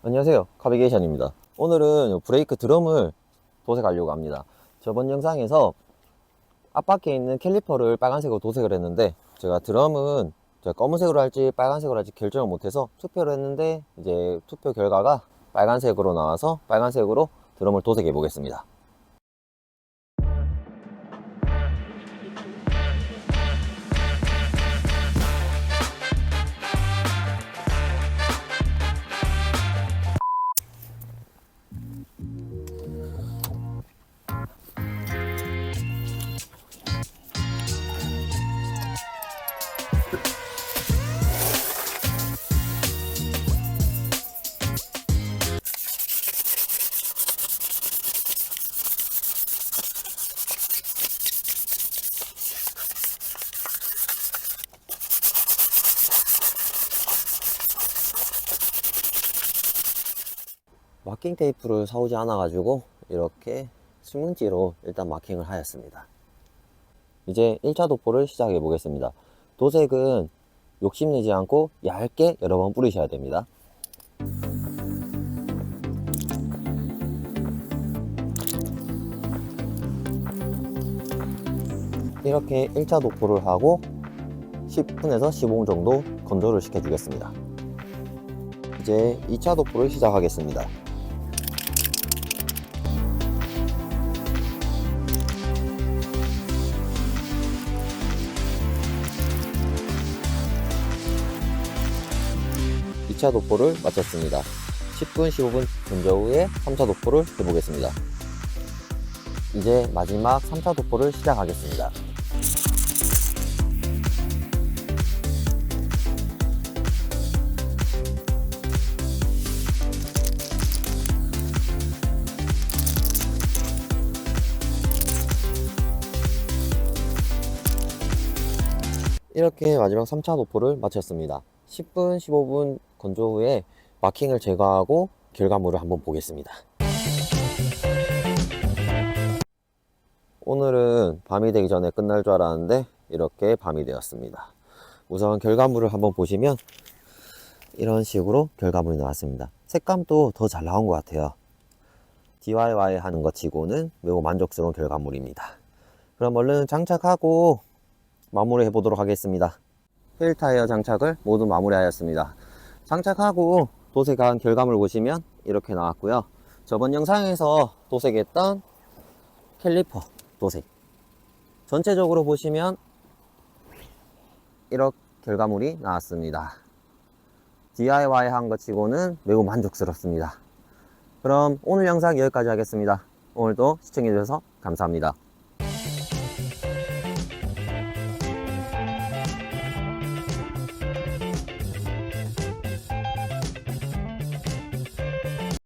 안녕하세요, 카비게이션입니다. 오늘은 브레이크 드럼을 도색하려고 합니다. 저번 영상에서 앞바퀴에 있는 캘리퍼를 빨간색으로 도색을 했는데, 제가 드럼은 검은색으로 할지 빨간색으로 할지 결정을 못해서 투표를 했는데, 이제 투표 결과가 빨간색으로 나와서 빨간색으로 드럼을 도색해 보겠습니다. 마킹 테이프를 사오지 않아 가지고 이렇게 신문지로 일단 마킹을 하였습니다. 이제 1차 도포를 시작해 보겠습니다. 도색은 욕심내지 않고 얇게 여러 번 뿌리셔야 됩니다. 이렇게 1차 도포를 하고 10분에서 15분 정도 건조를 시켜 주겠습니다. 이제 2차 도포를 시작하겠습니다. 이 차 도포를 마쳤습니다. 10분, 15분 건조 후에 3차 도포를 해보겠습니다. 이제 마지막 3차 도포를 시작하겠습니다. 이렇게 마지막 3차 도포를 마쳤습니다. 10분, 15분 건조 후에 마킹을 제거하고 결과물을 한번 보겠습니다. 오늘은 밤이 되기 전에 끝날 줄 알았는데 이렇게 밤이 되었습니다. 우선 결과물을 한번 보시면 이런 식으로 결과물이 나왔습니다. 색감도 더 잘 나온 것 같아요. DIY 하는 것 치고는 매우 만족스러운 결과물입니다. 그럼 얼른 장착하고 마무리해 보도록 하겠습니다. 휠 타이어 장착을 모두 마무리하였습니다. 장착하고 도색한 결과물 보시면 이렇게 나왔고요. 저번 영상에서 도색했던 캘리퍼 도색 전체적으로 보시면 이렇게 결과물이 나왔습니다. DIY 한 것 치고는 매우 만족스럽습니다. 그럼 오늘 영상 여기까지 하겠습니다. 오늘도 시청해 주셔서 감사합니다.